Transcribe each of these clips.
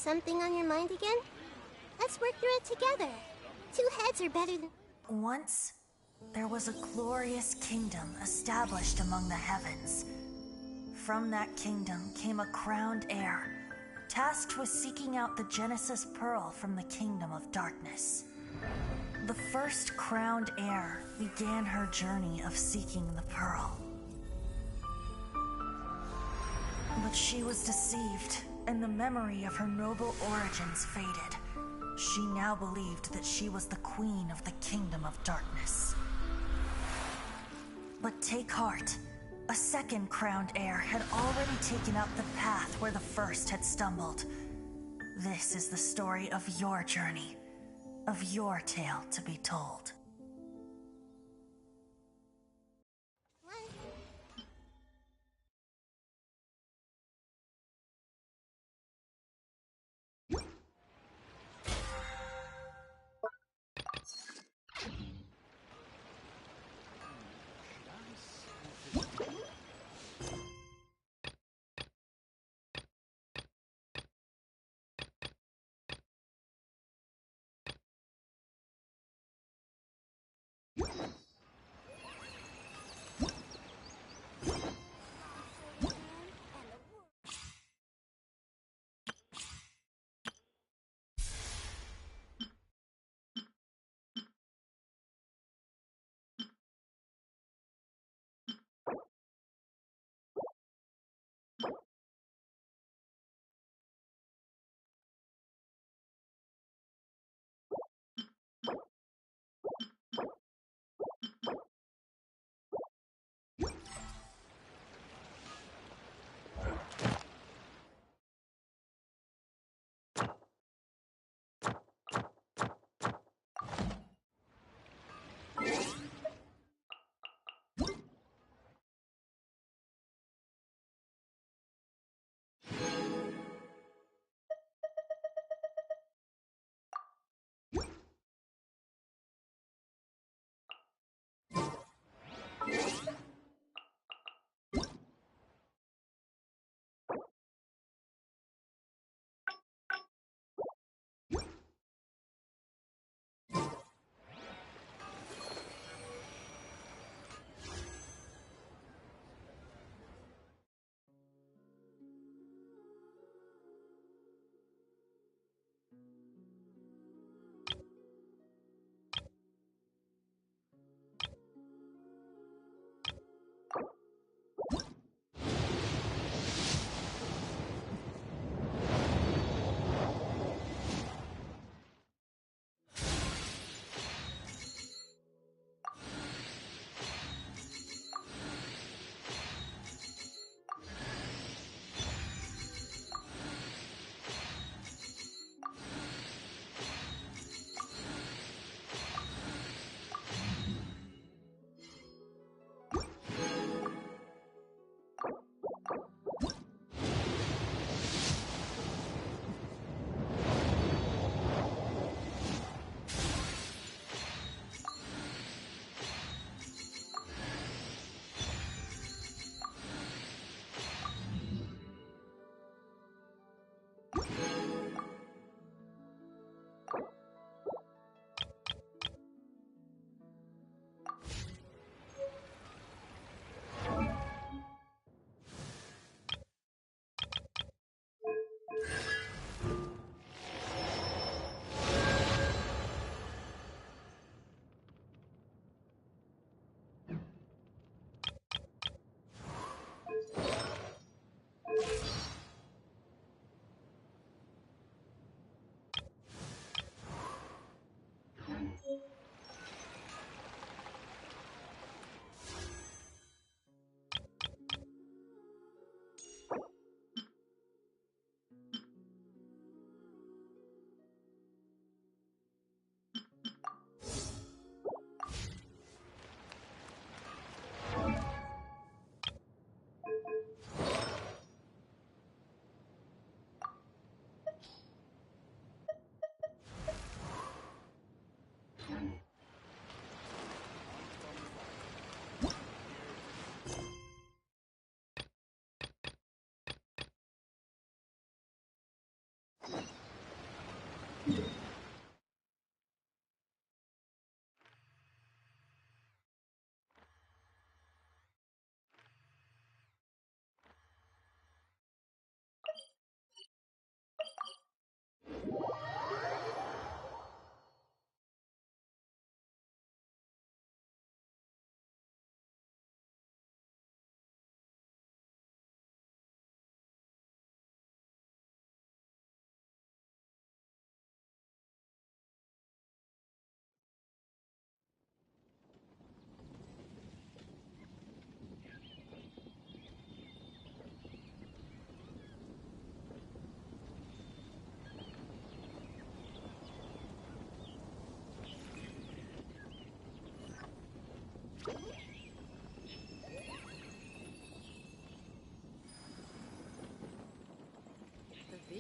Something on your mind again? Let's work through it together. Two heads are better than... Once, there was a glorious kingdom established among the heavens. From that kingdom came a crowned heir, tasked with seeking out the Genesis Pearl from the Kingdom of Darkness. The first crowned heir began her journey of seeking the pearl. But she was deceived, and the memory of her noble origins faded. She now believed that she was the queen of the Kingdom of Darkness. But take heart. A second crowned heir had already taken up the path where the first had stumbled. This is the story of your journey, of your tale to be told.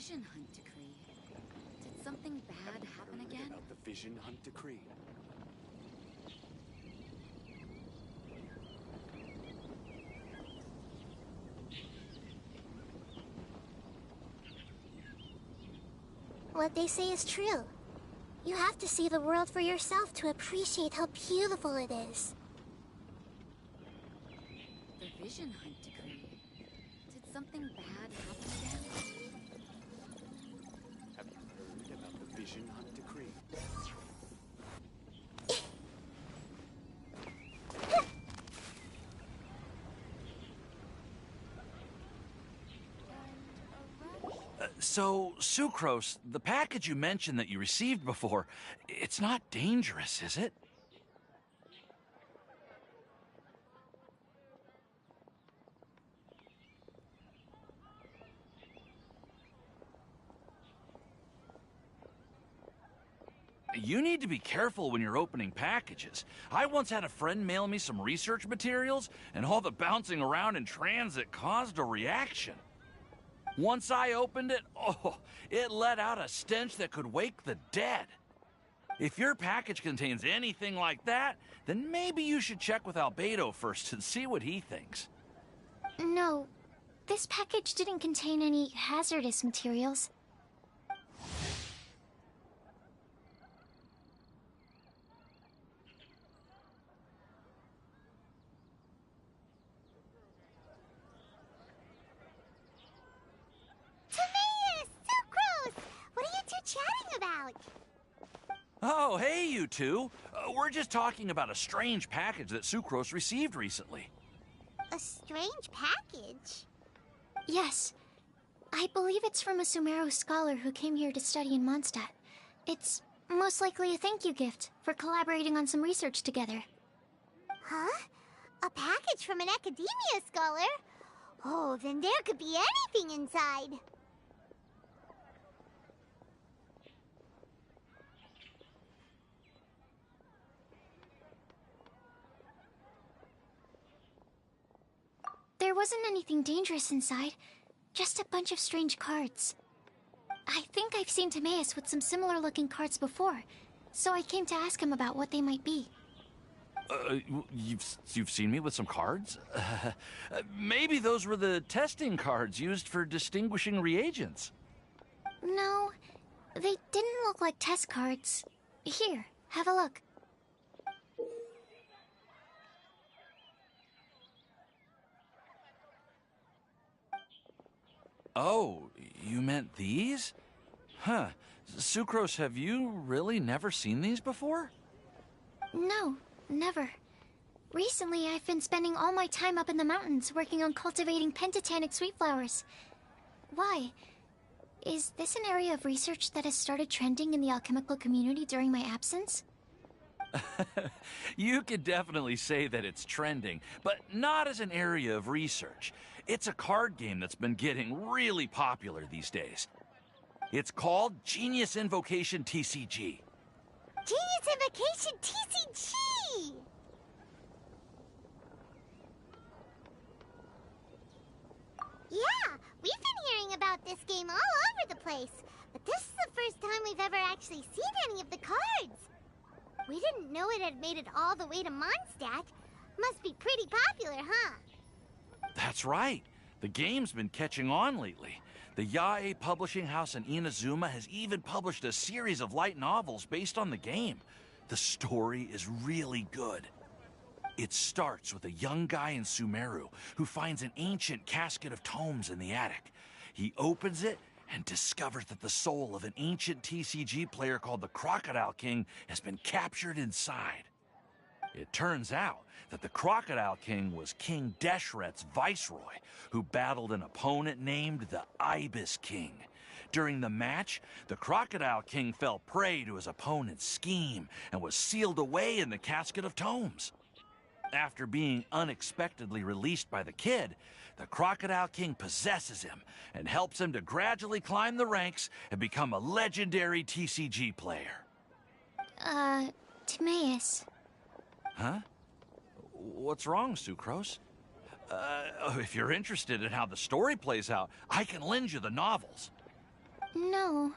Vision Hunt Decree. Did something bad happen again? About the Vision Hunt Decree. What they say is true. You have to see the world for yourself to appreciate how beautiful it is. The Vision Hunt Decree. Did something bad happen again? Have you heard about the Vision Hunt Decree? So, Sucrose, the package you mentioned that you received before, it's not dangerous, is it? You need to be careful when you're opening packages. I once had a friend mail me some research materials, and all the bouncing around in transit caused a reaction. Once I opened it, oh, it let out a stench that could wake the dead. If your package contains anything like that, then maybe you should check with Albedo first and see what he thinks. No, this package didn't contain any hazardous materials. Oh, hey, you two. We're just talking about a strange package that Sucrose received recently. A strange package? Yes. I believe it's from a Sumeru scholar who came here to study in Mondstadt. It's most likely a thank you gift for collaborating on some research together. Huh? A package from an academia scholar? Oh, then there could be anything inside. There wasn't anything dangerous inside, just a bunch of strange cards. I think I've seen Timaeus with some similar-looking cards before, so I came to ask him about what they might be. You've seen me with some cards? Maybe those were the testing cards used for distinguishing reagents. No, they didn't look like test cards. Here, have a look. Oh, you meant these? Huh. Sucrose, have you really never seen these before? No, never. Recently, I've been spending all my time up in the mountains working on cultivating pentatonic sweet flowers. Why? Is this an area of research that has started trending in the alchemical community during my absence? You could definitely say that it's trending, but not as an area of research. It's a card game that's been getting really popular these days. It's called Genius Invocation TCG. Genius Invocation TCG! Yeah, we've been hearing about this game all over the place, but this is the first time we've ever actually seen any of the cards. We didn't know it had made it all the way to Mondstadt. Must be pretty popular, huh? That's right. The game's been catching on lately. The Yae publishing house in Inazuma has even published a series of light novels based on the game. The story is really good. It starts with a young guy in Sumeru who finds an ancient casket of tomes in the attic. He opens it and discovers that the soul of an ancient TCG player called the Crocodile King has been captured inside. It turns out that the Crocodile King was King Deshret's viceroy, who battled an opponent named the Ibis King. During the match, the Crocodile King fell prey to his opponent's scheme and was sealed away in the casket of tomes. After being unexpectedly released by the kid, the Crocodile King possesses him and helps him to gradually climb the ranks and become a legendary TCG player. Timaeus. Huh? What's wrong, Sucrose? If you're interested in how the story plays out, I can lend you the novels. No.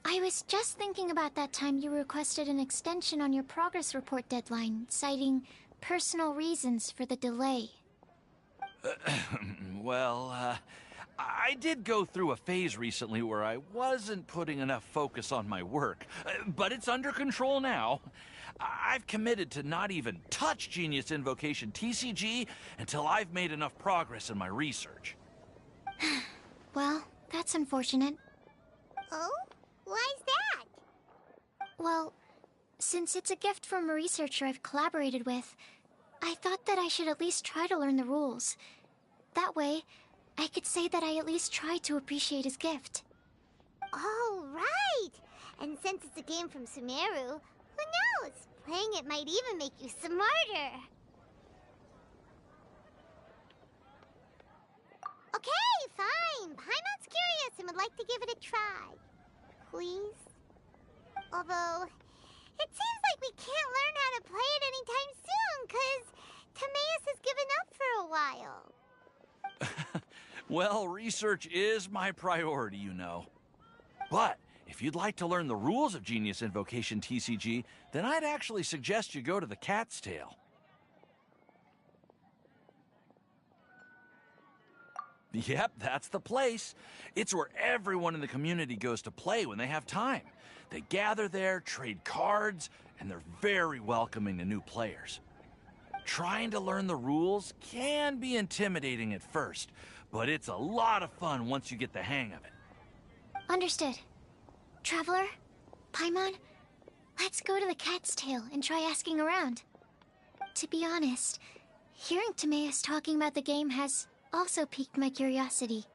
I was just thinking about that time you requested an extension on your progress report deadline, citing personal reasons for the delay. Well, I did go through a phase recently where I wasn't putting enough focus on my work, but it's under control now. I've committed to not even touch Genius Invocation TCG until I've made enough progress in my research. Well, that's unfortunate. Oh? Why's that? Well, since it's a gift from a researcher I've collaborated with, I thought that I should at least try to learn the rules. That way, I could say that I at least tried to appreciate his gift. Oh, right! And since it's a game from Sumeru, who knows? Playing it might even make you smarter. Okay, fine. Paimon's curious and would like to give it a try. Please? Although, it seems like we can't learn how to play it anytime soon, 'cause Timaeus has given up for a while. Well, research is my priority, you know. But if you'd like to learn the rules of Genius Invocation TCG, then I'd actually suggest you go to the Cat's Tail. Yep, that's the place. It's where everyone in the community goes to play when they have time. They gather there, trade cards, and they're very welcoming to new players. Trying to learn the rules can be intimidating at first, but it's a lot of fun once you get the hang of it. Understood. Traveler, Paimon, let's go to the Cat's Tail and try asking around. To be honest, hearing Timaeus talking about the game has also piqued my curiosity.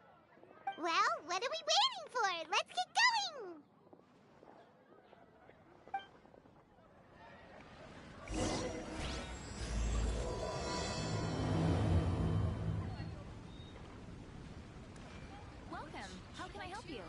Well, what are we waiting for? Let's get going! Welcome. How can I help you?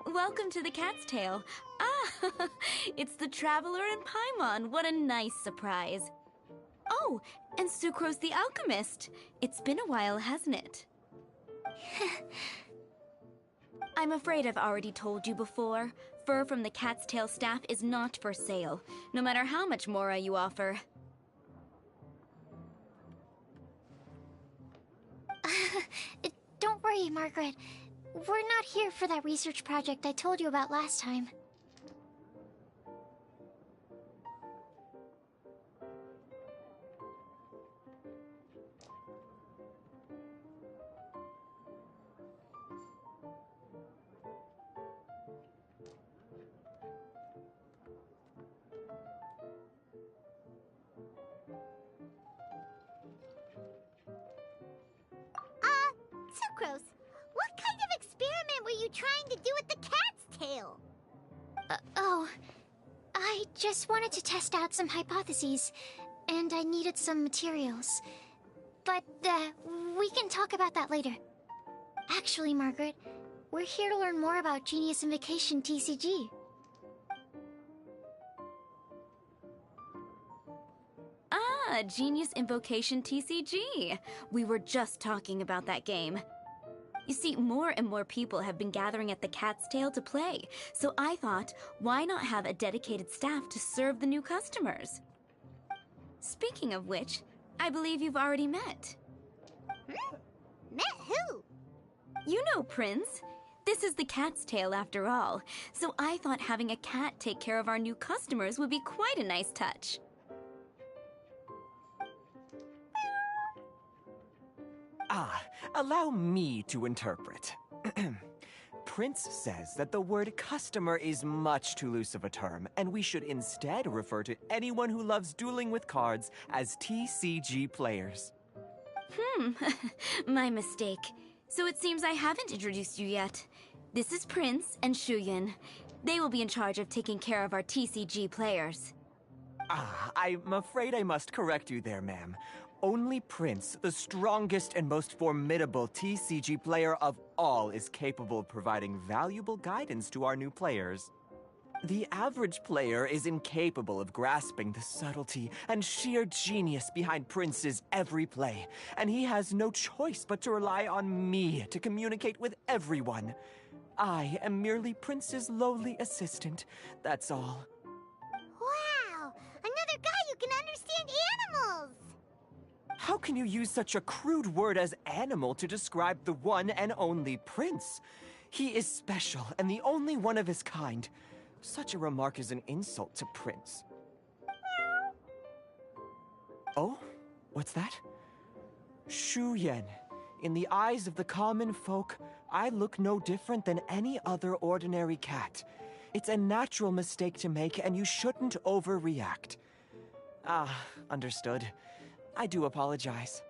Welcome to the Cat's Tail. Ah, it's the Traveler and Paimon. What a nice surprise. Oh, and Sucrose the Alchemist. It's been a while, hasn't it? I'm afraid I've already told you before. Fur from the Cat's Tail staff is not for sale, no matter how much Mora you offer. Don't worry, Margaret. We're not here for that research project I told you about last time. Sucrose, what kind of experiment were you trying to do with the cat's tail? Oh, I just wanted to test out some hypotheses, and I needed some materials. But, we can talk about that later. Actually, Margaret, we're here to learn more about Genius Invocation TCG. Ah, Genius Invocation TCG. We were just talking about that game. You see, more and more people have been gathering at the Cat's Tail to play, so I thought, why not have a dedicated staff to serve the new customers? Speaking of which, I believe you've already met. Met who? You know, Prince. This is the Cat's Tail after all, so I thought having a cat take care of our new customers would be quite a nice touch. Allow me to interpret. Prince says that the word customer is much too loose of a term, and we should instead refer to anyone who loves dueling with cards as TCG players. My mistake. So it seems I haven't introduced you yet. This is Prince and Shuyan. They will be in charge of taking care of our TCG players. I'm afraid I must correct you there, ma'am. Only Prince, the strongest and most formidable TCG player of all, is capable of providing valuable guidance to our new players. The average player is incapable of grasping the subtlety and sheer genius behind Prince's every play, and he has no choice but to rely on me to communicate with everyone. I am merely Prince's lowly assistant, that's all. Wow! Another guy who can understand animals! How can you use such a crude word as animal to describe the one and only Prince? He is special and the only one of his kind. Such a remark is an insult to Prince. Oh? What's that? Shuyan. In the eyes of the common folk, I look no different than any other ordinary cat. It's a natural mistake to make, and you shouldn't overreact. Understood. I do apologize.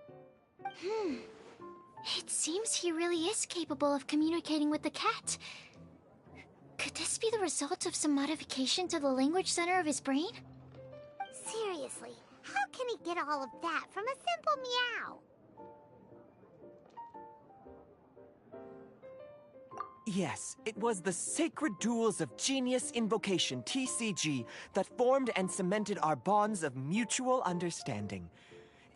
It seems he really is capable of communicating with the cat. Could this be the result of some modification to the language center of his brain? Seriously, how can he get all of that from a simple meow? Yes, it was the sacred duels of Genius Invocation, TCG, that formed and cemented our bonds of mutual understanding.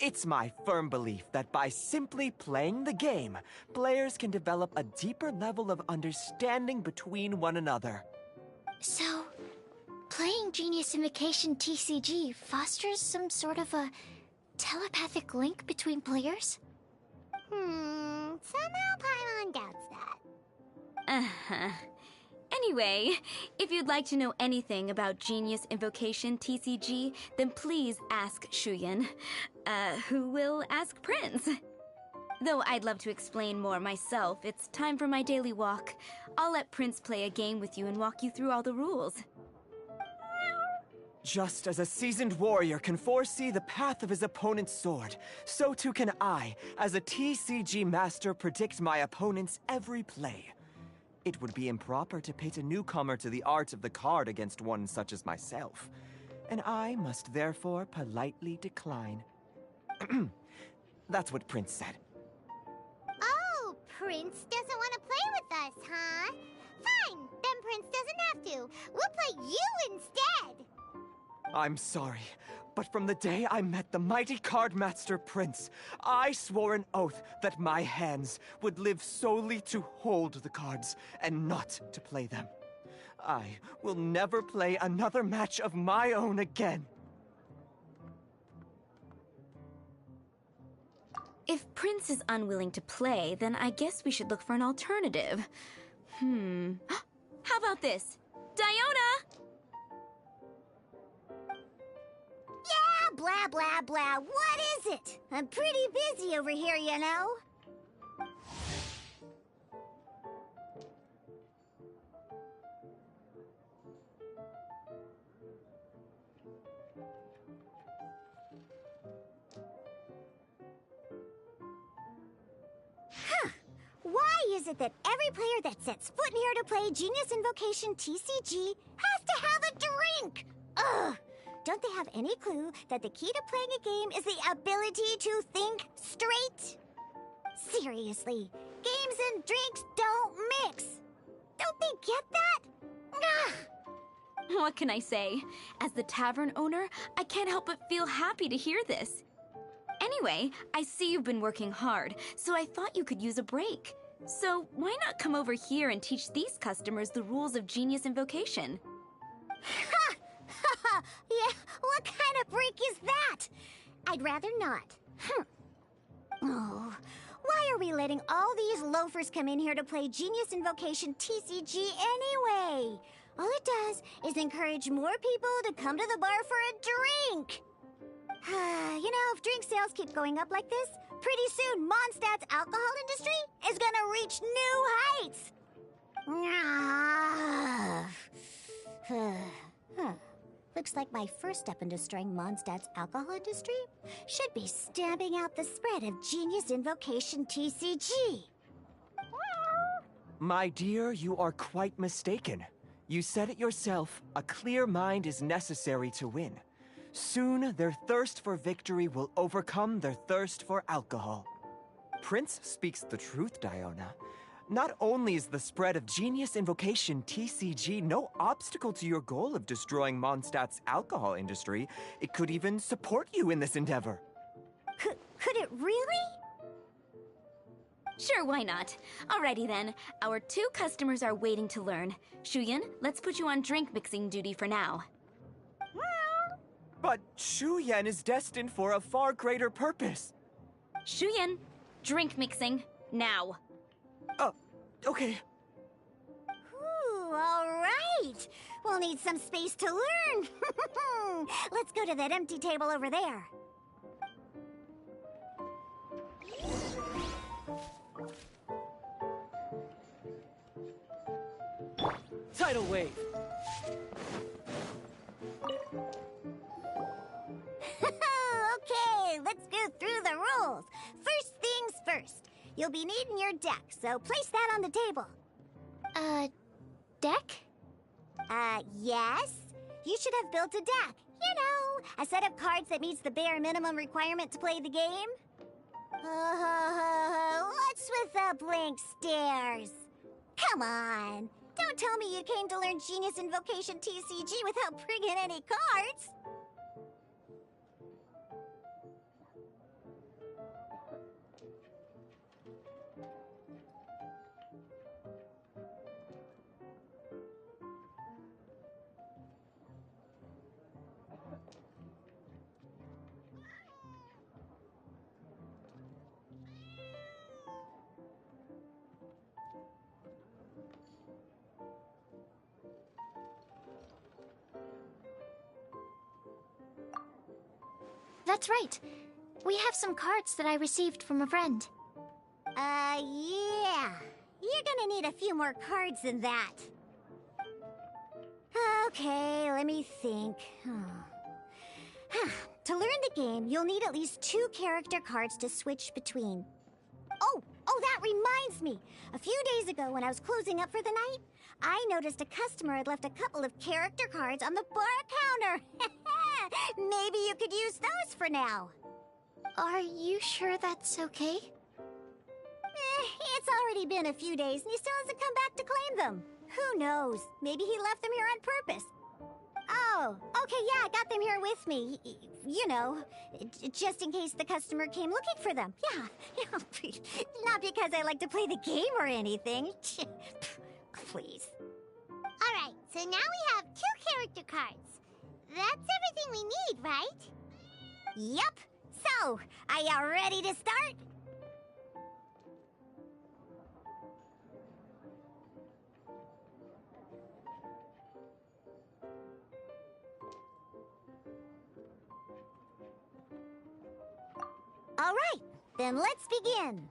It's my firm belief that by simply playing the game, players can develop a deeper level of understanding between one another. So, playing Genius Invocation TCG fosters some sort of a telepathic link between players? Somehow Paimon doubts that. Uh-huh. Anyway, if you'd like to know anything about Genius Invocation TCG, then please ask Shuyan, who will ask Prince. Though I'd love to explain more myself, it's time for my daily walk. I'll let Prince play a game with you and walk you through all the rules. Just as a seasoned warrior can foresee the path of his opponent's sword, so too can I, as a TCG master, predict my opponent's every play. It would be improper to pit a newcomer to the art of the card against one such as myself, and I must therefore politely decline. That's what Prince said. Oh, Prince doesn't want to play with us, huh? Fine, then Prince doesn't have to. We'll play you instead. I'm sorry, but from the day I met the mighty card master Prince, I swore an oath that my hands would live solely to hold the cards and not to play them. I will never play another match of my own again. If Prince is unwilling to play, then I guess we should look for an alternative. How about this? Diona! Yeah, blah, blah, blah. What is it? I'm pretty busy over here, you know. Why is it that every player that sets foot in here to play Genius Invocation TCG has to have a drink? Ugh! Don't they have any clue that the key to playing a game is the ability to think straight? Seriously, games and drinks don't mix. Don't they get that? Ugh! What can I say? As the tavern owner, I can't help but feel happy to hear this. Anyway, I see you've been working hard, so I thought you could use a break. So why not come over here and teach these customers the rules of Genius Invocation? Ha! Ha! Yeah, what kind of break is that? I'd rather not. Oh, why are we letting all these loafers come in here to play Genius Invocation TCG anyway? All it does is encourage more people to come to the bar for a drink. You know, if drink sales keep going up like this, Pretty soon, Mondstadt's alcohol industry is gonna reach new heights! Looks like my first step in destroying Mondstadt's alcohol industry should be stamping out the spread of Genius Invocation TCG. My dear, you are quite mistaken. You said it yourself, a clear mind is necessary to win. Soon, their thirst for victory will overcome their thirst for alcohol. Prince speaks the truth, Diona. Not only is the spread of Genius Invocation TCG no obstacle to your goal of destroying Mondstadt's alcohol industry, it could even support you in this endeavor. Could it really? Sure, why not? Alrighty then. Our 2 customers are waiting to learn. Shuyan, let's put you on drink mixing duty for now. But Shuyan is destined for a far greater purpose. Shuyan, drink mixing, now. Okay. Ooh, all right. We'll need some space to learn. Let's go to that empty table over there. Tidal wave. Okay, let's go through the rules. First things first. You'll be needing your deck, so place that on the table. Deck? Yes. You should have built a deck. You know, a set of cards that meets the bare minimum requirement to play the game. What's with the blank stares? Come on. Don't tell me you came to learn Genius Invocation TCG without bringing any cards. That's right. We have some cards that I received from a friend. Yeah. You're gonna need a few more cards than that. Okay, let me think. To learn the game, you'll need at least 2 character cards to switch between. Oh, that reminds me. A few days ago, when I was closing up for the night, I noticed a customer had left a couple of character cards on the bar counter. Maybe you could use those for now. Are you sure that's okay? It's already been a few days and he still hasn't come back to claim them. Who knows? Maybe he left them here on purpose. Oh, okay, yeah, I got them here with me. You know, just in case the customer came looking for them. Yeah. Not because I like to play the game or anything. Please. All right, so now we have 2 character cards. That's everything we need, right? Yep. So, are you ready to start? All right, then let's begin.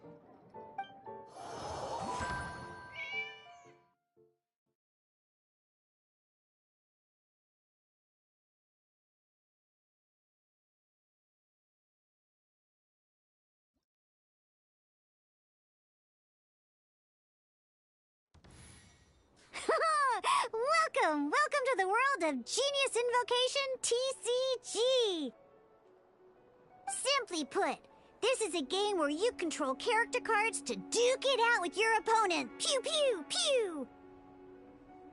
Welcome to the world of Genius Invocation TCG! Simply put, this is a game where you control character cards to duke it out with your opponent. Pew, pew, pew!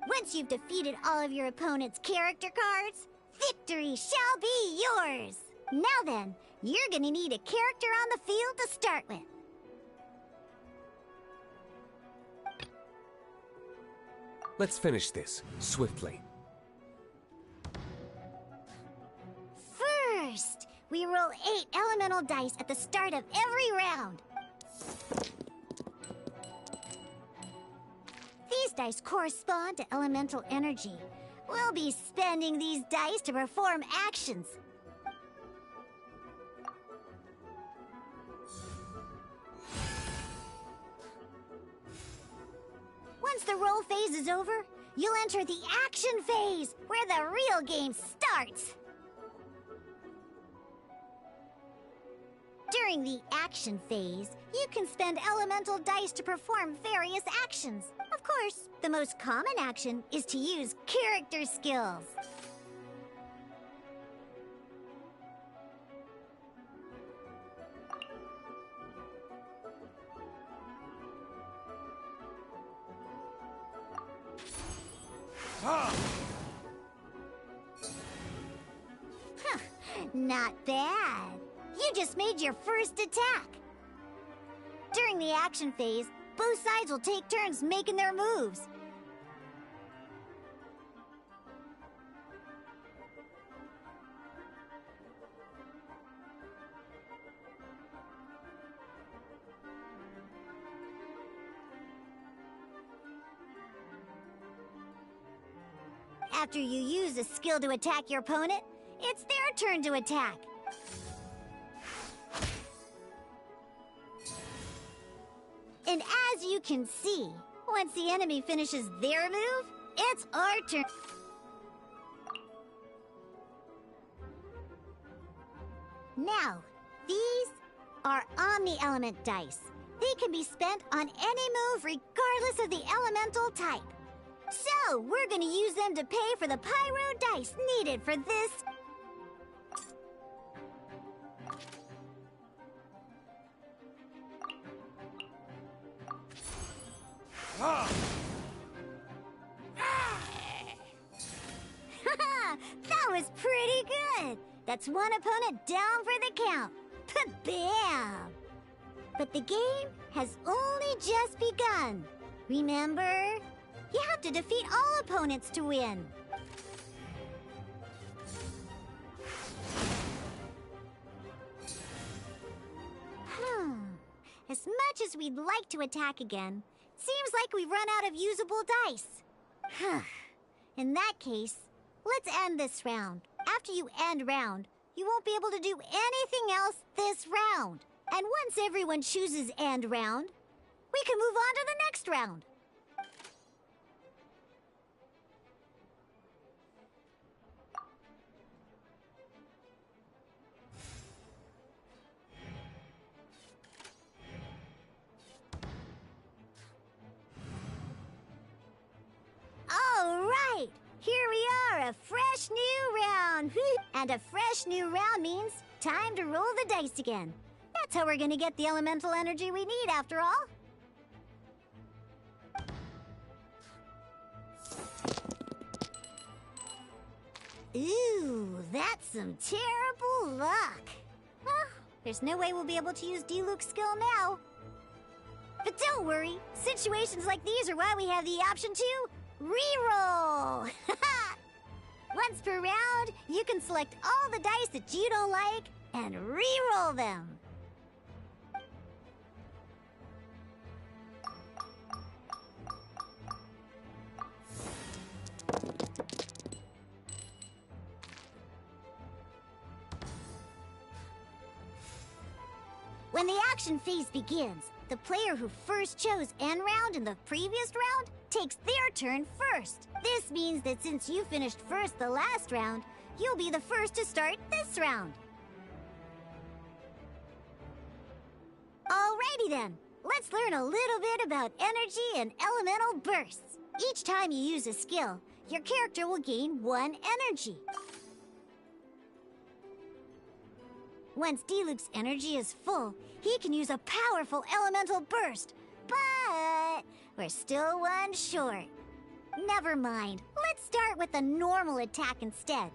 Once you've defeated all of your opponent's character cards, victory shall be yours! Now then, you're gonna need a character on the field to start with. Let's finish this, swiftly. First, we roll 8 elemental dice at the start of every round. These dice correspond to elemental energy. We'll be spending these dice to perform actions. Once the roll phase is over, you'll enter the action phase, where the real game starts. During the action phase, you can spend elemental dice to perform various actions. Of course, the most common action is to use character skills. Not bad. You just made your first attack. During the action phase, both sides will take turns making their moves. After you use a skill to attack your opponent, it's their turn to attack. And as you can see, once the enemy finishes their move, it's our turn. Now, these are Omni-Element dice. They can be spent on any move regardless of the elemental type. So, we're gonna use them to pay for the pyro dice needed for this. That was pretty good. That's one opponent down for the count. Bam! But the game has only just begun. Remember? You have to defeat all opponents to win. As much as we'd like to attack again, it seems like we've run out of usable dice. In that case, let's end this round. After you end round, you won't be able to do anything else this round. And once everyone chooses end round, we can move on to the next round. All right, here we are, a fresh new round. And a fresh new round means time to roll the dice again. That's how we're gonna get the elemental energy we need, after all. Ooh, that's some terrible luck. Well, there's no way we'll be able to use D-Luke's skill now. But don't worry, situations like these are why we have the option to reroll. Once per round, you can select all the dice that you don't like and reroll them. When the action phase begins, the player who first chose end round in the previous round takes their turn first. This means that since you finished first the last round, you'll be the first to start this round. Alrighty then, let's learn a little bit about energy and elemental bursts. Each time you use a skill, your character will gain 1 energy. Once D-Luke's energy is full, he can use a powerful elemental burst. But we're still 1 short. Never mind. Let's start with a normal attack instead.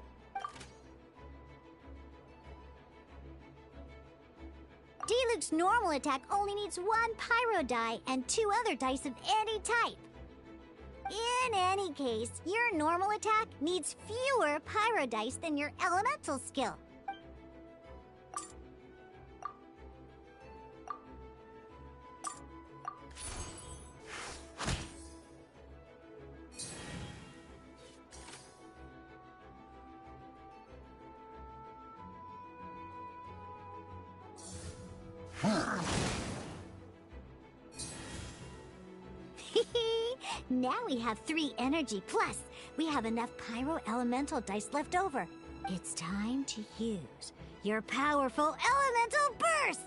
D-Luke's normal attack only needs 1 pyro die and 2 other dice of any type. In any case, your normal attack needs fewer pyro dice than your elemental skill. Now we have 3 energy, plus we have enough pyro elemental dice left over. It's time to use your powerful elemental burst!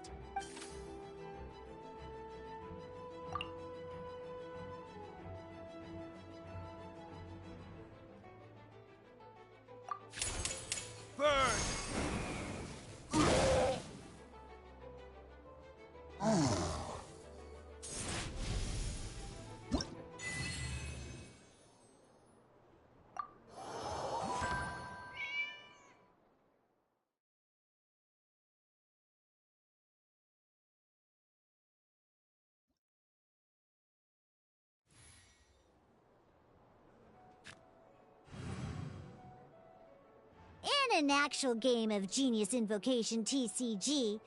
In an actual game of Genius Invocation TCG, you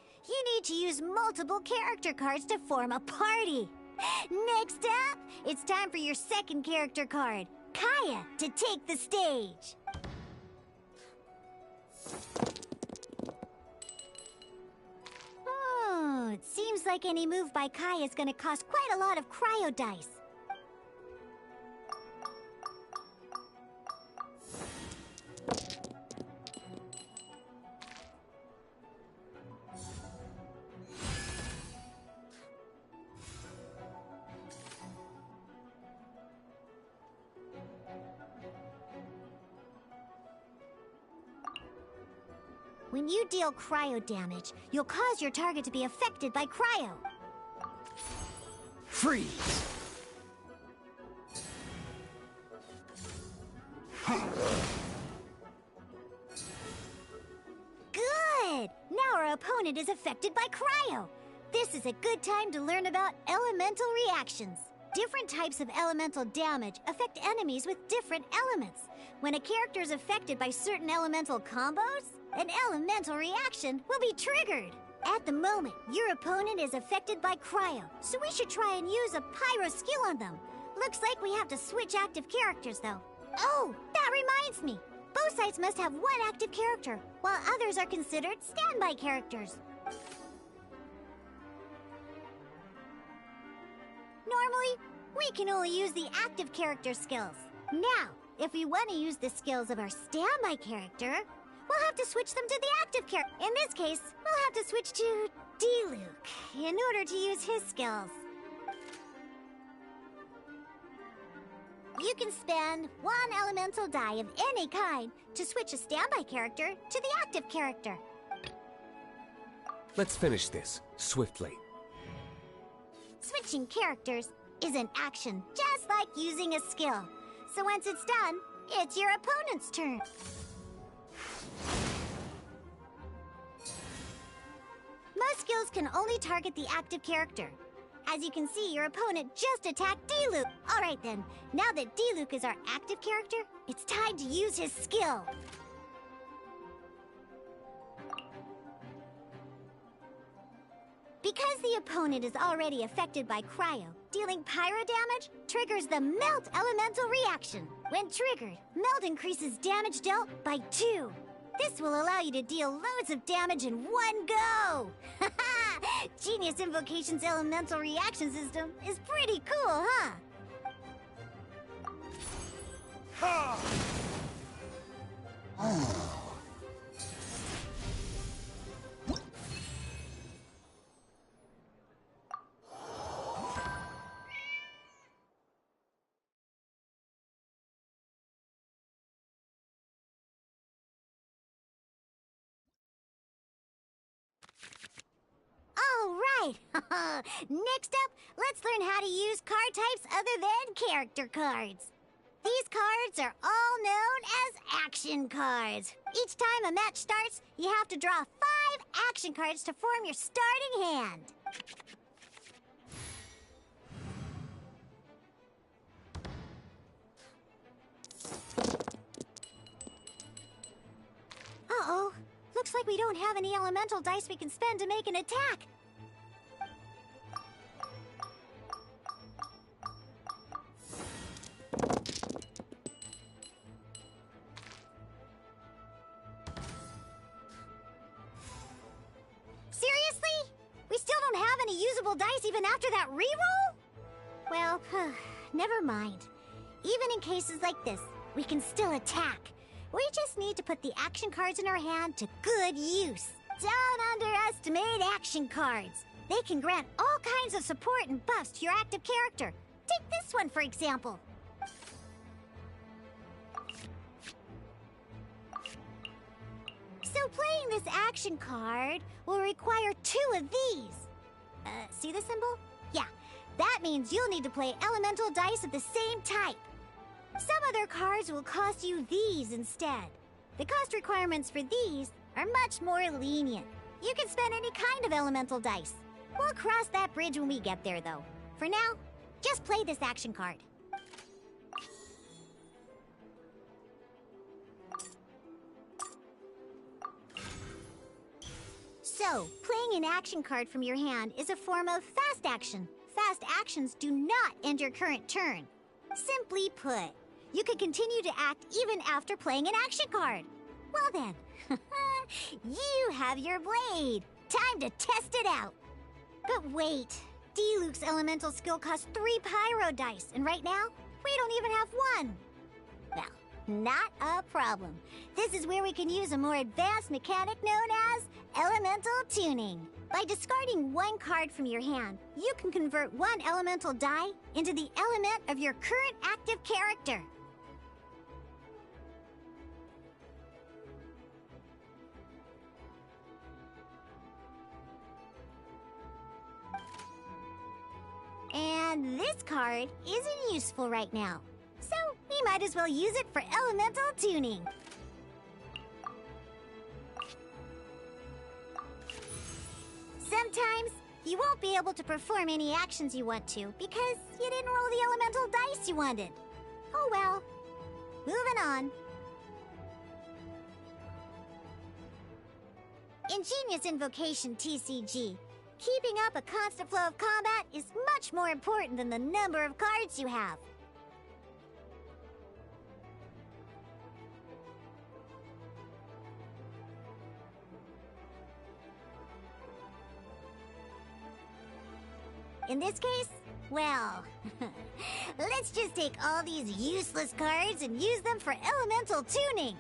need to use multiple character cards to form a party. Next up, it's time for your second character card, Kaya, to take the stage. Oh, it seems like any move by Kaya is going to cost quite a lot of cryo dice. When you deal cryo damage, you'll cause your target to be affected by cryo. Freeze! Good! Now our opponent is affected by cryo. This is a good time to learn about elemental reactions. Different types of elemental damage affect enemies with different elements. When a character is affected by certain elemental combos, an elemental reaction will be triggered. At the moment, your opponent is affected by cryo, so we should try and use a pyro skill on them. Looks like we have to switch active characters, though. Oh, that reminds me. Both sides must have 1 active character, while others are considered standby characters. Normally, we can only use the active character skills. Now, if we want to use the skills of our standby character, we'll have to switch them to the active character. In this case, we'll have to switch to D-Luke in order to use his skills. You can spend 1 elemental die of any kind to switch a standby character to the active character. Let's finish this, swiftly. Switching characters is an action, just like using a skill. So once it's done, it's your opponent's turn. Most skills can only target the active character. As you can see, your opponent just attacked D-Luke. Alright then, now that D-Luke is our active character, it's time to use his skill. Because the opponent is already affected by cryo, dealing pyro damage triggers the Melt Elemental reaction. When triggered, Melt increases damage dealt by 2. This will allow you to deal loads of damage in one go! Haha! Genius Invocation's elemental reaction system is pretty cool, huh? All right! Next up, let's learn how to use card types other than character cards. These cards are all known as action cards. Each time a match starts, you have to draw 5 action cards to form your starting hand. Uh-oh. Looks like we don't have any elemental dice we can spend to make an attack. Seriously? We still don't have any usable dice even after that reroll? Well, never mind. Even in cases like this, we can still attack. We just need to put the action cards in our hand to good use. Don't underestimate action cards. They can grant all kinds of support and buffs to your active character. Take this one, for example. So playing this action card will require 2 of these. See the symbol? Yeah, that means you'll need to play elemental dice of the same type. Some other cards will cost you these instead. The cost requirements for these are much more lenient. You can spend any kind of elemental dice. We'll cross that bridge when we get there, though. For now, just play this action card. So, playing an action card from your hand is a form of fast action. Fast actions do not end your current turn. Simply put, you can continue to act even after playing an action card. Well then, you have your blade. Time to test it out. But wait, D-Luke's elemental skill costs 3 pyro dice, and right now, we don't even have 1. Well, not a problem. This is where we can use a more advanced mechanic known as elemental tuning. By discarding 1 card from your hand, you can convert 1 elemental die into the element of your current active character. And this card isn't useful right now, so we might as well use it for elemental tuning. Sometimes you won't be able to perform any actions you want to because you didn't roll the elemental dice you wanted. Oh well. Moving on. Ingenious Invocation TCG. Keeping up a constant flow of combat is much more important than the number of cards you have. In this case, well, let's just take all these useless cards and use them for elemental tuning.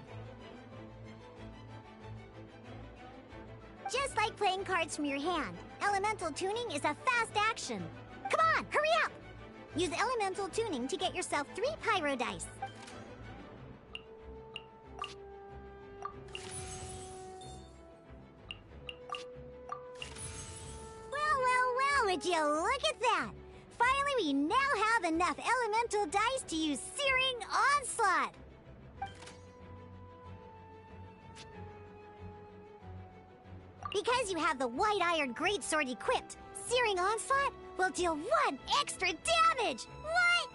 Just like playing cards from your hand, elemental tuning is a fast action. Come on, hurry up! Use elemental tuning to get yourself 3 pyro dice. Well, would you look at that? Finally, we now have enough elemental dice to use Searing Onslaught. Because you have the White Iron Greatsword equipped, Searing Onslaught will deal 1 extra damage! What?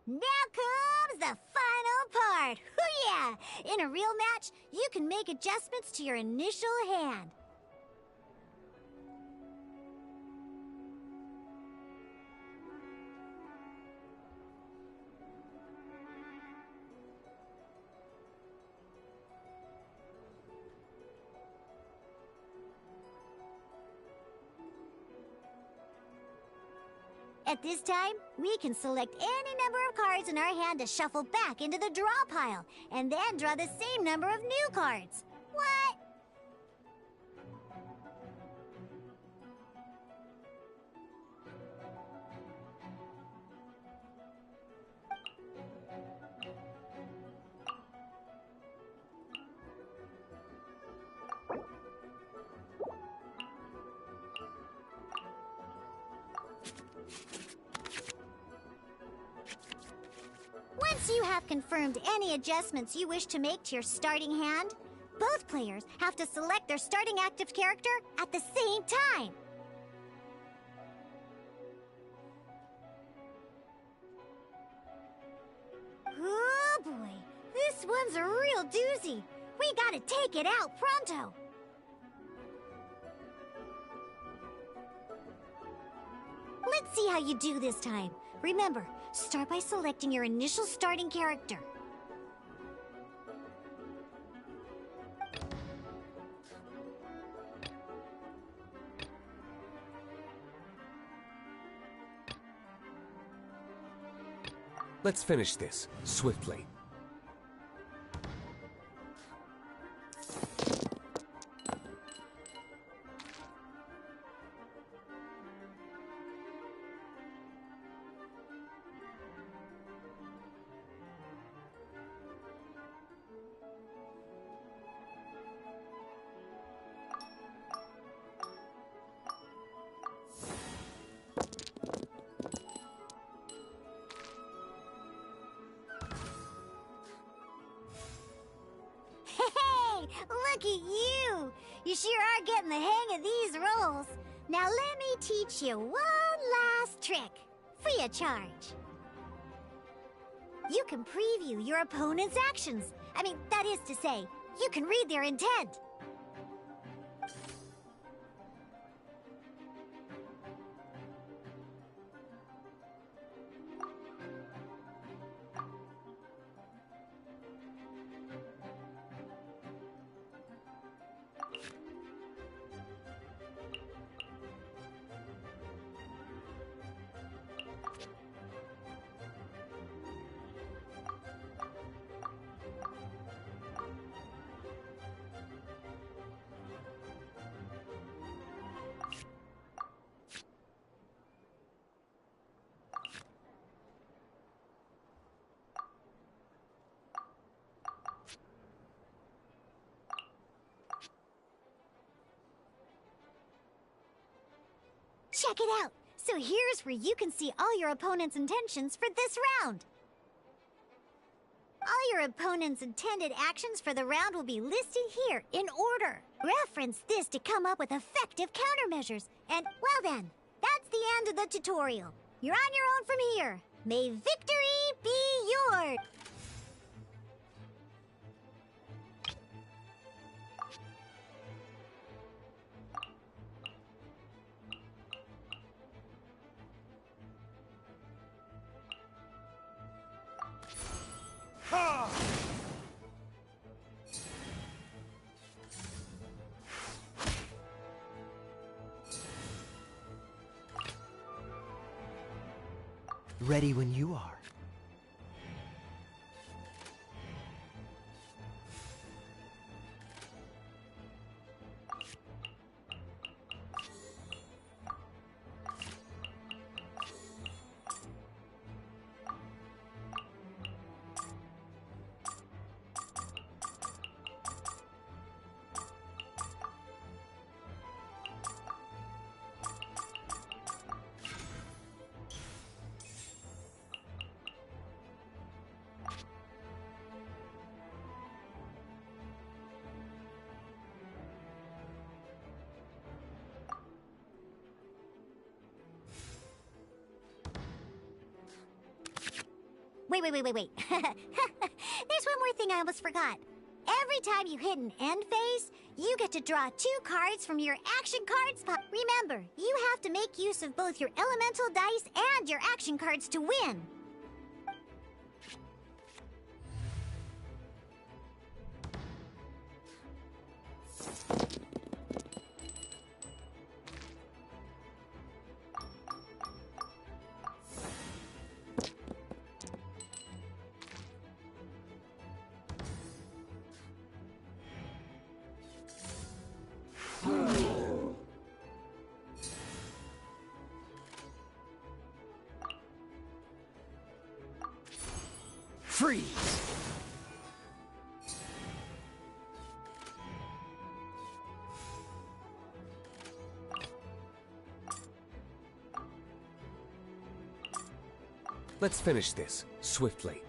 Now comes the final part! Hoo-yeah! In a real match, you can make adjustments to your initial hand. At this time, we can select any number of cards in our hand to shuffle back into the draw pile, and then draw the same number of new cards. What? Once you have have confirmed any adjustments you wish to make to your starting hand, both players have to select their starting active character at the same time. Oh boy, this one's a real doozy. We gotta take it out pronto. Let's see how you do this time. Remember, start by selecting your initial starting character. Let's finish this, swiftly. Look at you! You sure are getting the hang of these rolls. Now let me teach you one last trick, free of charge. You can preview your opponent's actions. I mean, that is to say, you can read their intent. Check it out! So here's where you can see all your opponent's intentions for this round. All your opponent's intended actions for the round will be listed here in order. Reference this to come up with effective countermeasures. And, well then, that's the end of the tutorial. You're on your own from here. May victory be yours! Ready when you are. Wait. There's one more thing I almost forgot. Every time you hit an end phase, you get to draw 2 cards from your action cards pile. Remember, you have to make use of both your elemental dice and your action cards to win. Freeze! Let's finish this, swiftly.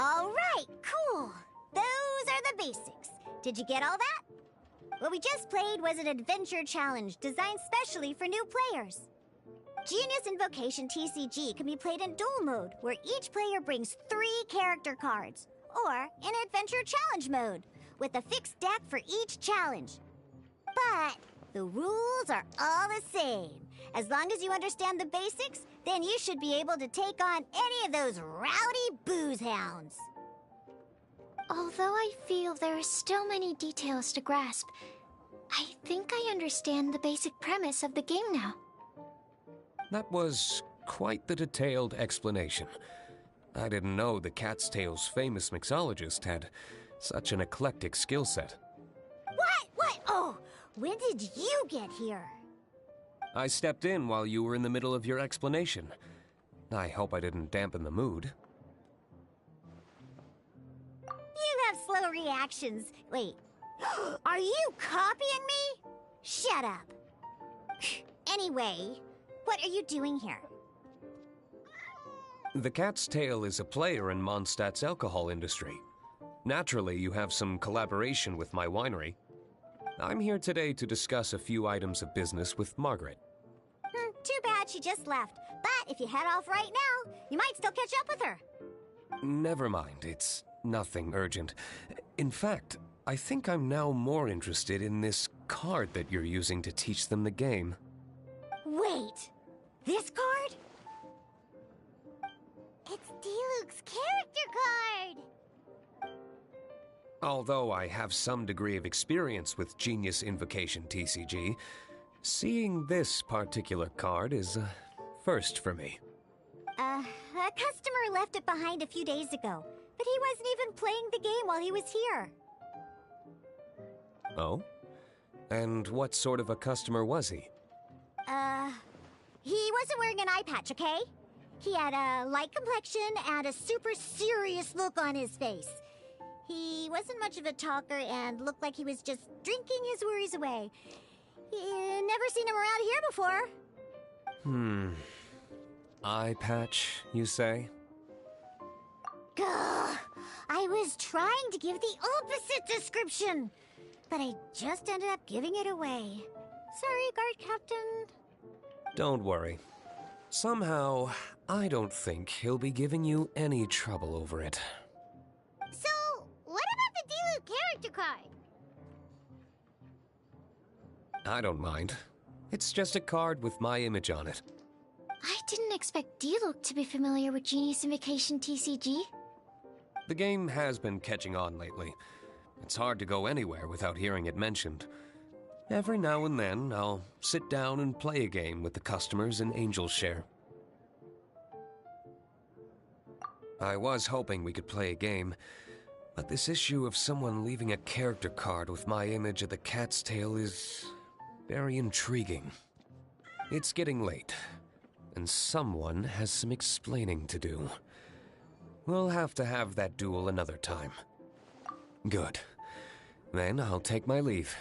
All right, cool. Those are the basics. Did you get all that? What we just played was an adventure challenge designed specially for new players. Genius Invocation TCG can be played in duel mode, where each player brings 3 character cards, or in adventure challenge mode, with a fixed deck for each challenge. But the rules are all the same. As long as you understand the basics, then you should be able to take on any of those rowdy booze hounds. Although I feel there are still many details to grasp, I think I understand the basic premise of the game now. That was quite the detailed explanation. I didn't know the Cat's Tail's famous mixologist had such an eclectic skill set. What? Oh, when did you get here? I stepped in while you were in the middle of your explanation. I hope I didn't dampen the mood. You have slow reactions. Wait, are you copying me? Shut up. Anyway, what are you doing here? The Cat's Tail is a player in Mondstadt's alcohol industry. Naturally, you have some collaboration with my winery. I'm here today to discuss a few items of business with Margaret. Too bad she just left. But if you head off right now, you might still catch up with her. Never mind, it's nothing urgent. In fact, I think I'm now more interested in this card that you're using to teach them the game. Wait, this card? It's Diluc's character card! Although I have some degree of experience with Genius Invocation TCG, seeing this particular card is a first for me. A customer left it behind a few days ago, but he wasn't even playing the game while he was here. Oh? And what sort of a customer was he? He wasn't wearing an eye patch, okay? He had a light complexion and a super serious look on his face. He wasn't much of a talker and looked like he was just drinking his worries away. Never seen him around here before. Eye patch, you say? Gah! I was trying to give the opposite description, but I just ended up giving it away. Sorry, guard captain. Don't worry. Somehow, I don't think he'll be giving you any trouble over it. So, what about the Diluc character card? I don't mind. It's just a card with my image on it. I didn't expect Diluc to be familiar with Genius Invocation TCG. The game has been catching on lately. It's hard to go anywhere without hearing it mentioned. Every now and then, I'll sit down and play a game with the customers in Angel Share. I was hoping we could play a game, but this issue of someone leaving a character card with my image of the Cat's Tail is very intriguing. It's getting late, and someone has some explaining to do. We'll have to have that duel another time. Good. Then I'll take my leave.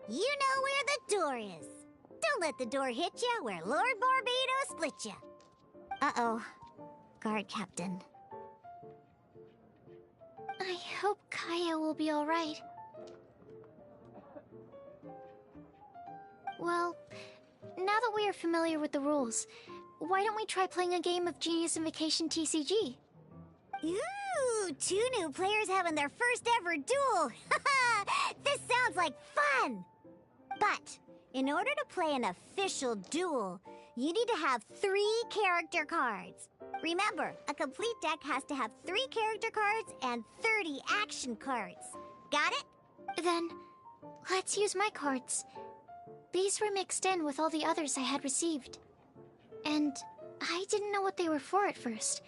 You know where the door is. Don't let the door hit you where Lord Barbados split you. Uh-oh. Guard captain. I hope Kaya will be alright. Well, now that we are familiar with the rules, why don't we try playing a game of Genius Invocation TCG? Ooh, 2 new players having their first ever duel. This sounds like fun! But, in order to play an official duel, you need to have 3 character cards. Remember, a complete deck has to have 3 character cards and 30 action cards. Got it? Then, let's use my cards. These were mixed in with all the others I had received. And I didn't know what they were for at first.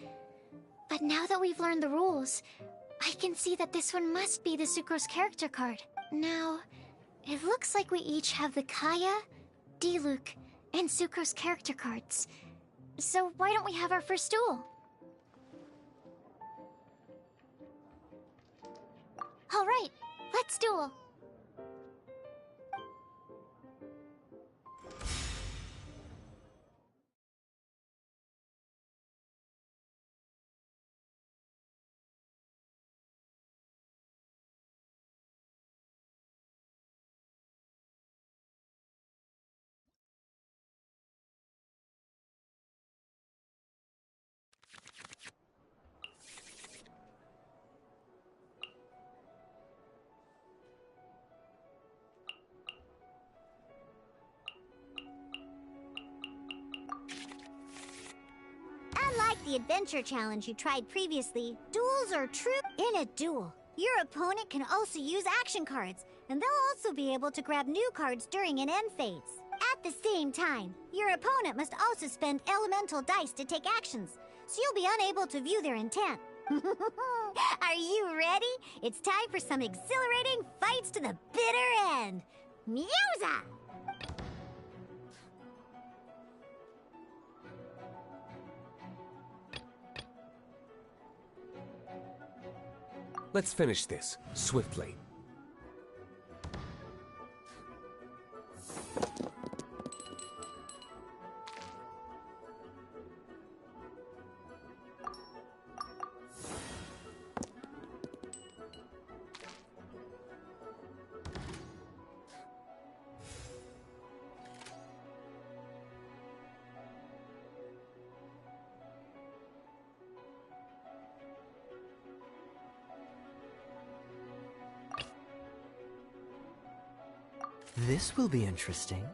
But now that we've learned the rules, I can see that this one must be the Sucrose character card. Now, it looks like we each have the Kaya, Diluc, and Sucrose character cards. So why don't we have our first duel? Alright, let's duel. the adventure challenge you tried previously, duels are true. In a duel, your opponent can also use action cards, and they'll also be able to grab new cards during an end phase. At the same time, your opponent must also spend elemental dice to take actions, so you'll be unable to view their intent. Are you ready? It's time for some exhilarating fights to the bitter end. Musa! Let's finish this, swiftly. This will be interesting.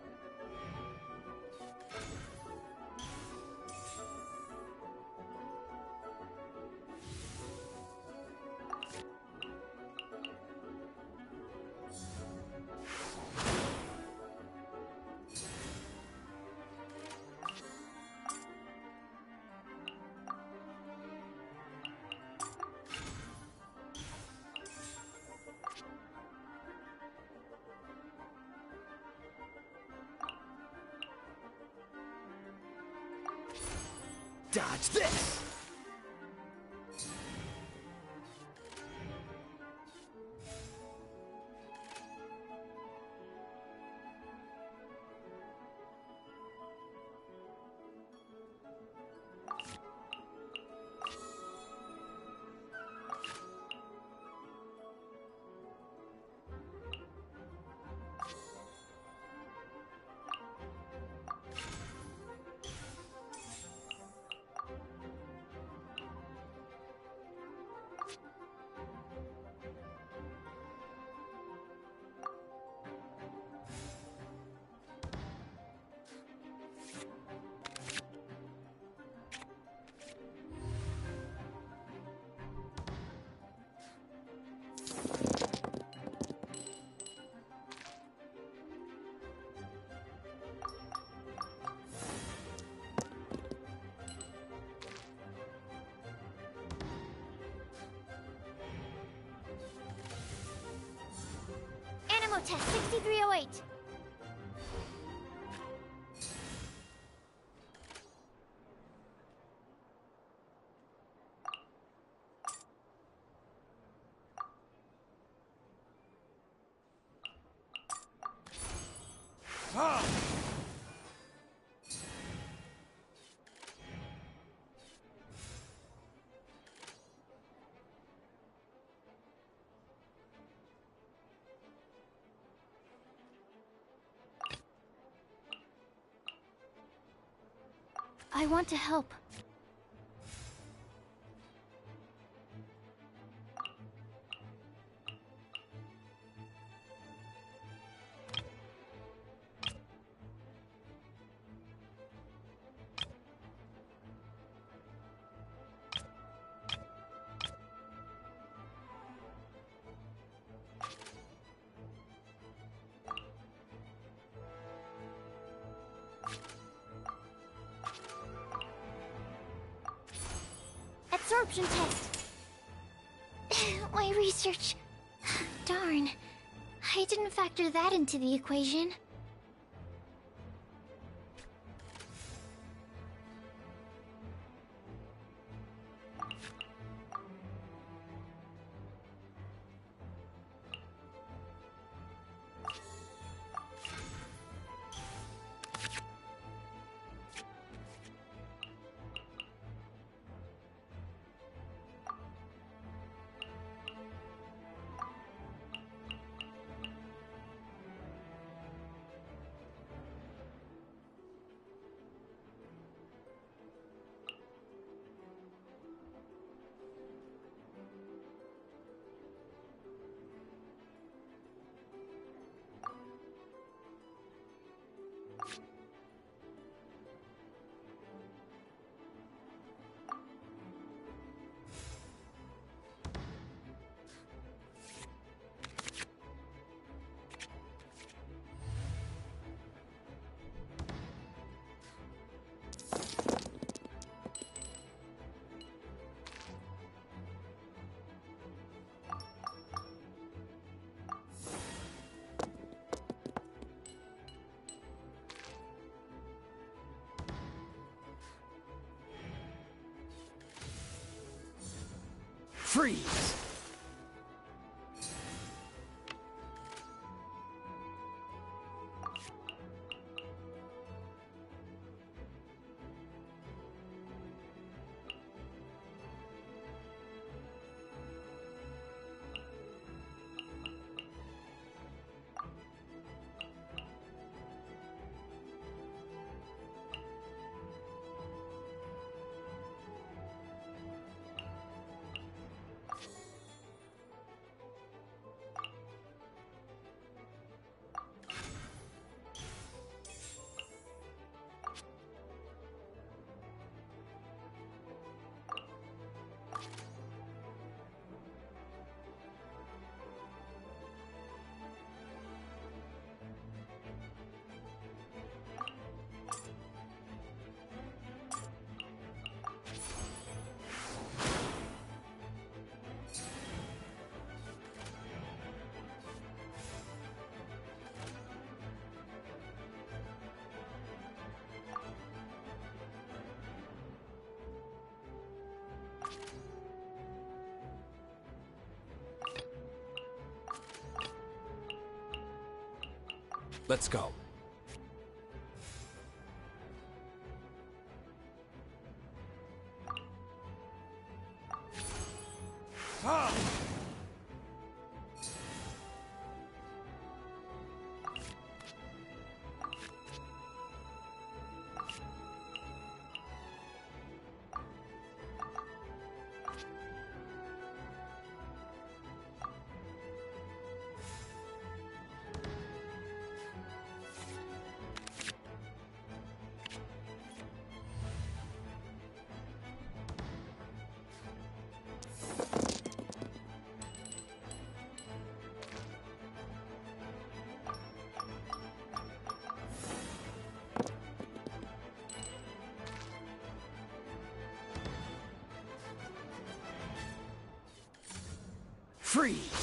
Dodge this! Test 6308. I want to help. Absorption test. My research. Darn. I didn't factor that into the equation. Freeze! Let's go. Freeze!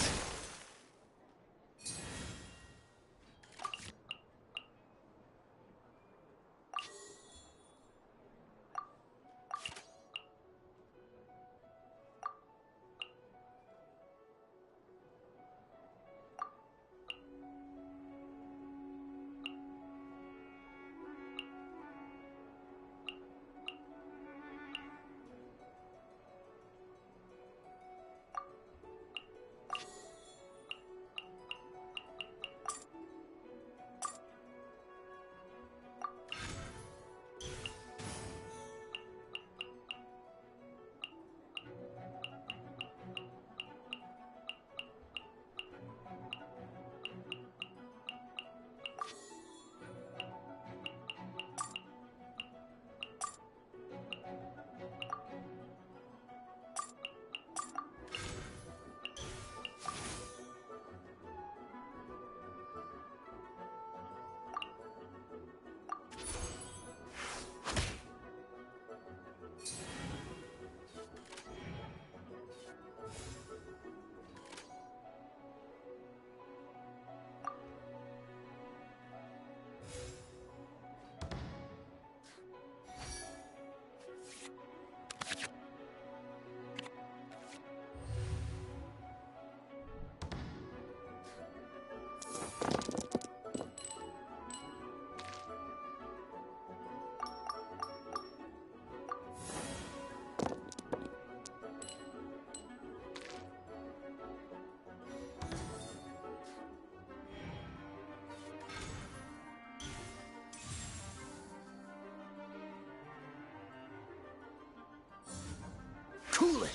Cool it!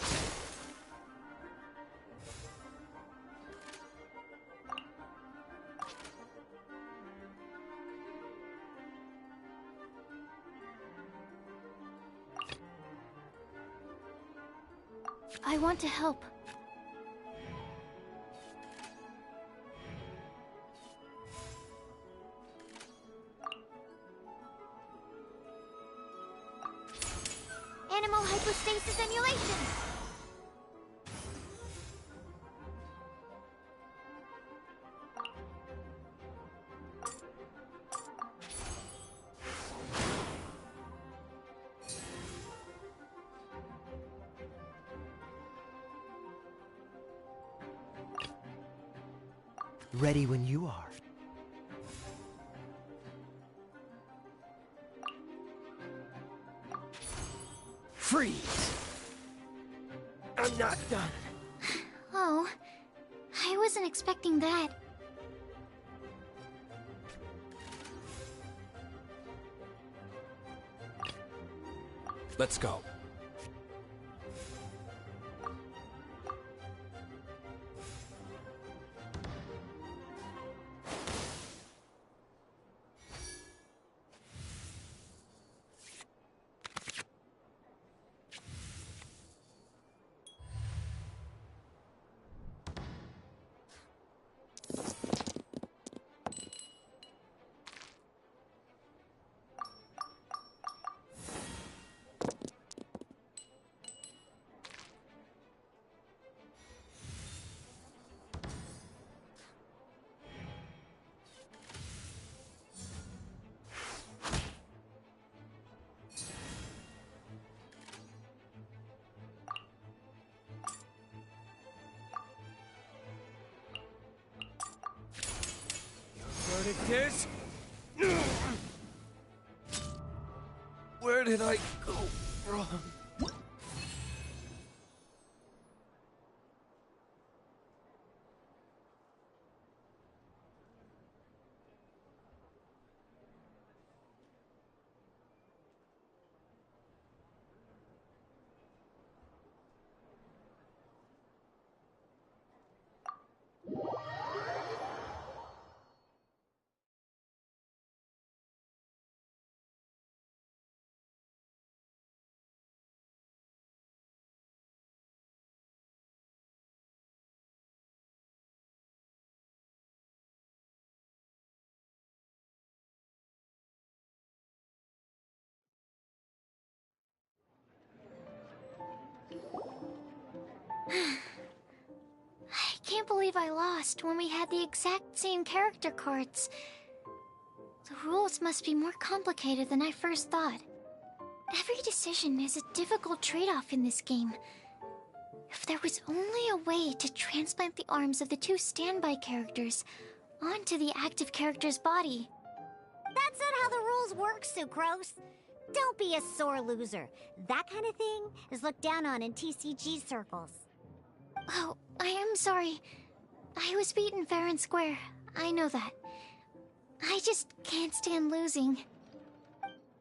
I want to help. Animal hypostasis emulation! Ready when you are. Freeze! I'm not done. Oh, I wasn't expecting that. Let's go. Verdict is... Where did I go wrong? I can't believe I lost when we had the exact same character cards. The rules must be more complicated than I first thought. Every decision is a difficult trade-off in this game. If there was only a way to transplant the arms of the two standby characters onto the active character's body. That's not how the rules work, Sucrose. Don't be a sore loser. That kind of thing is looked down on in TCG circles. Oh, I am sorry. I was beaten fair and square. I know that. I just can't stand losing.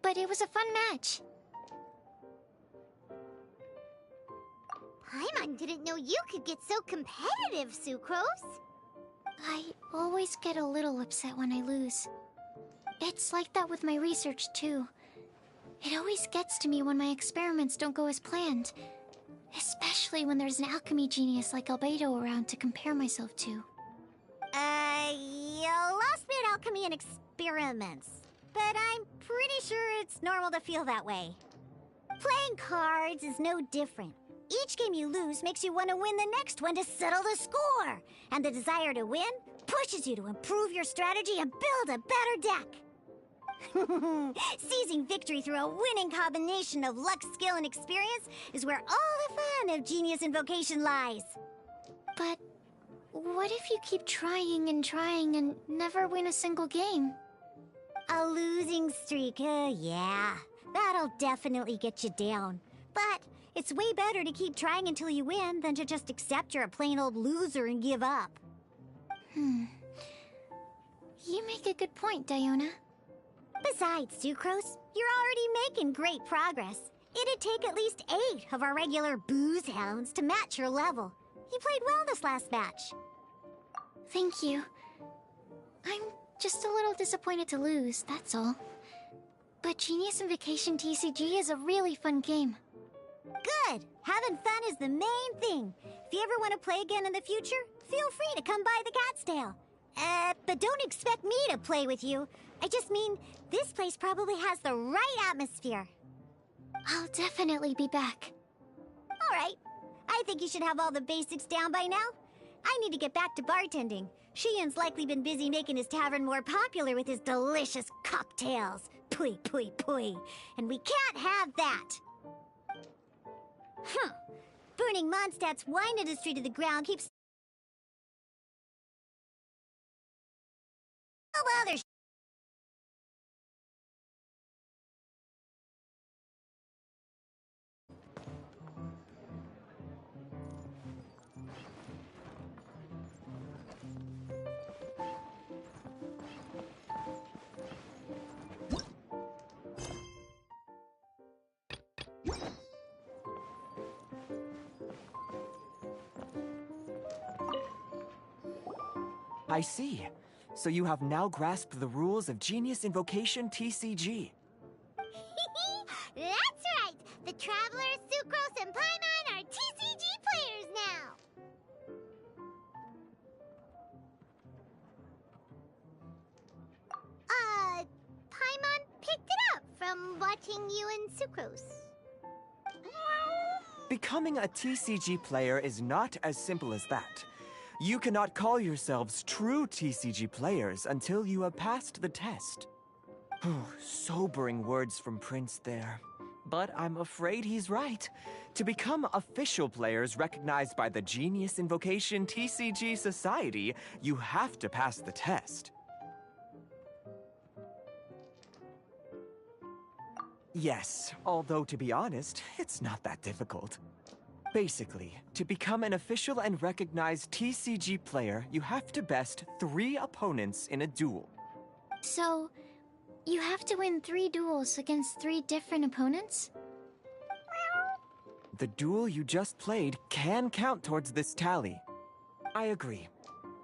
But it was a fun match. Paimon didn't know you could get so competitive, Sucrose. I always get a little upset when I lose. It's like that with my research, too. It always gets to me when my experiments don't go as planned. Especially when there's an alchemy genius like Albedo around to compare myself to. You lost me at alchemy and experiments. But I'm pretty sure it's normal to feel that way. Playing cards is no different. Each game you lose makes you want to win the next one to settle the score. And the desire to win pushes you to improve your strategy and build a better deck. Seizing victory through a winning combination of luck, skill, and experience is where all the fun of Genius Invocation lies. But what if you keep trying and never win a single game? A losing streak, yeah. That'll definitely get you down. But it's way better to keep trying until you win than to just accept you're a plain old loser and give up. You make a good point, Diona. Besides, Sucrose, you're already making great progress. It'd take at least 8 of our regular booze hounds to match your level. You played well this last match. Thank you. I'm just a little disappointed to lose, that's all. But Genius Invocation TCG is a really fun game. Good! Having fun is the main thing. If you ever want to play again in the future, feel free to come by the Cat's Tail. But don't expect me to play with you. I just mean, this place probably has the right atmosphere. I'll definitely be back. All right. I think you should have all the basics down by now. I need to get back to bartending. Shian's likely been busy making his tavern more popular with his delicious cocktails. Pui, pui, pui. And we can't have that. Burning Mondstadt's wine industry to the ground keeps Oh, bother. I see. So you have now grasped the rules of Genius Invocation TCG. That's right! The Travelers, Sucrose, and Paimon are TCG players now! Paimon picked it up from watching you and Sucrose. Becoming a TCG player is not as simple as that. You cannot call yourselves true TCG players until you have passed the test. Sobering words from Prince there. But I'm afraid he's right. To become official players recognized by the Genius Invocation TCG Society, you have to pass the test. Yes, although to be honest, it's not that difficult. Basically, to become an official and recognized TCG player, you have to best 3 opponents in a duel. So, you have to win 3 duels against 3 different opponents? The duel you just played can count towards this tally. I agree.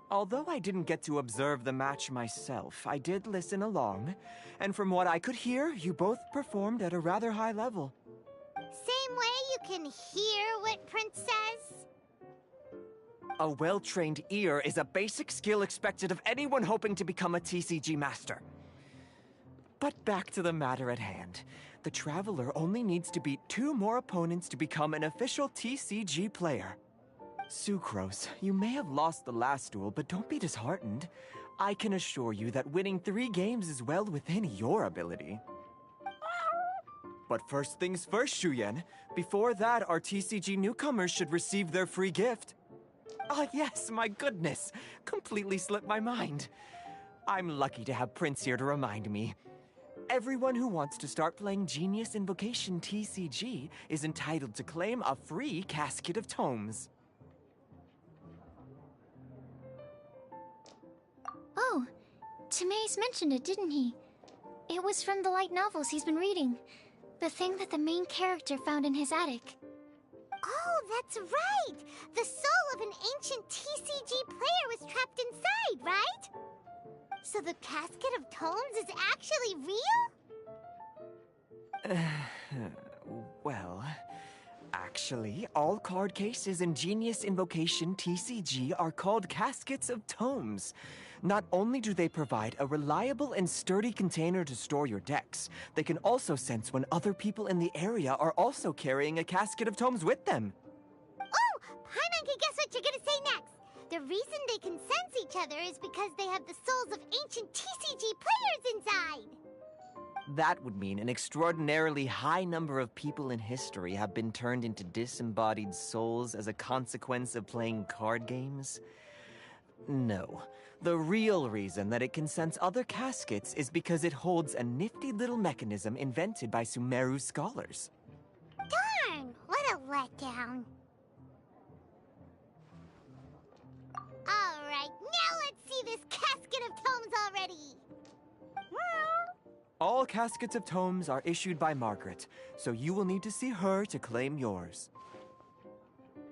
Although I didn't get to observe the match myself, I did listen along, and from what I could hear, you both performed at a rather high level. Same way you can hear what Prince says? A well-trained ear is a basic skill expected of anyone hoping to become a TCG master. But back to the matter at hand. The Traveler only needs to beat 2 more opponents to become an official TCG player. Sucrose, you may have lost the last duel, but don't be disheartened. I can assure you that winning 3 games is well within your ability. But first things first, Shuyen. Before that, our TCG newcomers should receive their free gift. Ah, yes, my goodness. Completely slipped my mind. I'm lucky to have Prince here to remind me. Everyone who wants to start playing Genius Invocation TCG is entitled to claim a free casket of tomes. Oh, Tamaeus mentioned it, didn't he? It was from the light novels he's been reading. The thing that the main character found in his attic. Oh, that's right! The soul of an ancient TCG player was trapped inside, right? So the casket of tomes is actually real? Well, actually, all card cases in Genius Invocation TCG are called caskets of tomes. Not only do they provide a reliable and sturdy container to store your decks, they can also sense when other people in the area are also carrying a casket of tomes with them. Oh, Paimon can guess what you're gonna say next. The reason they can sense each other is because they have the souls of ancient TCG players inside. That would mean an extraordinarily high number of people in history have been turned into disembodied souls as a consequence of playing card games. No. The real reason that it can sense other caskets is because it holds a nifty little mechanism invented by Sumeru scholars. Darn, what a letdown. Alright, now let's see this casket of tomes already. All caskets of tomes are issued by Margaret, so you will need to see her to claim yours.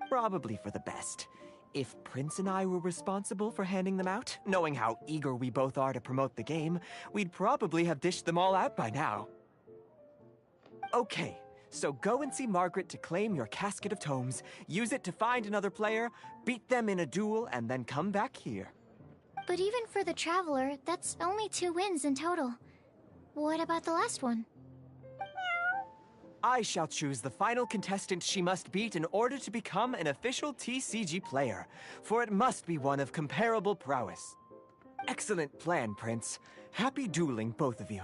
Probably for the best. If Prince and I were responsible for handing them out, knowing how eager we both are to promote the game, we'd probably have dished them all out by now. Okay, so go and see Margaret to claim your casket of tomes, use it to find another player, beat them in a duel, and then come back here. But even for the Traveler, that's only 2 wins in total. What about the last one? I shall choose the final contestant she must beat in order to become an official TCG player, for it must be one of comparable prowess. Excellent plan, Prince. Happy dueling, both of you.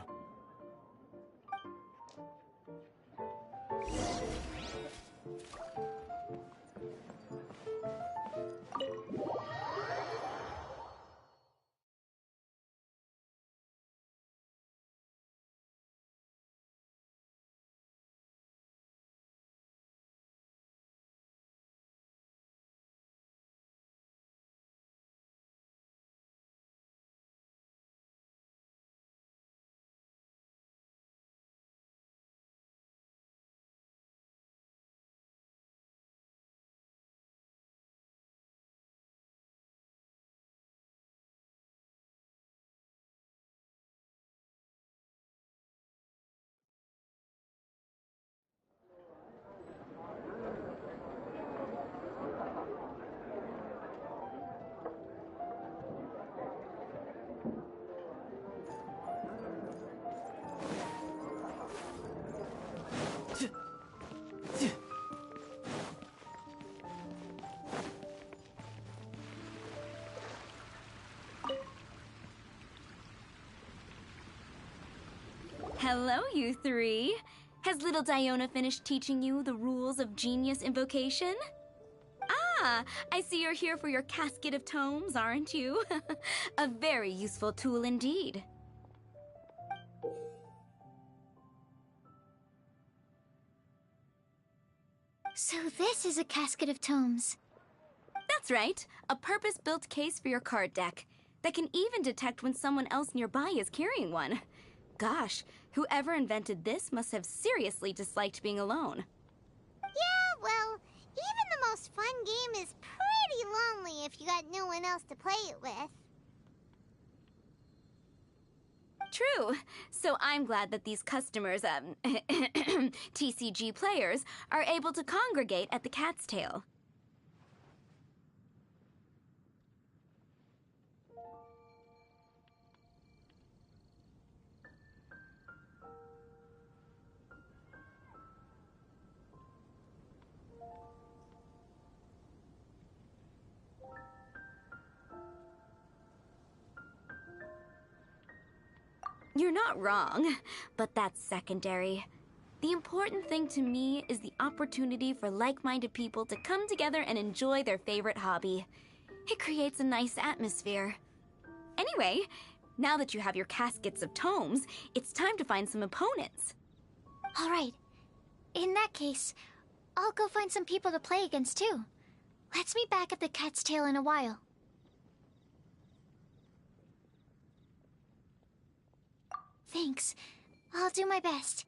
Hello, you three. Has little Diona finished teaching you the rules of genius invocation? Ah, I see you're here for your casket of tomes, aren't you? A very useful tool indeed. So this is a casket of tomes. That's right, a purpose-built case for your card deck that can even detect when someone else nearby is carrying one. Gosh, whoever invented this must have seriously disliked being alone. Yeah, well, even the most fun game is pretty lonely if you got no one else to play it with. True. So I'm glad that these customers, TCG players, are able to congregate at the Cat's Tail. You're not wrong, but that's secondary. The important thing to me is the opportunity for like-minded people to come together and enjoy their favorite hobby. It creates a nice atmosphere. Anyway, now that you have your caskets of tomes, it's time to find some opponents. All right. In that case, I'll go find some people to play against too. Let's meet back at the Cat's Tail in a while. Thanks. I'll do my best.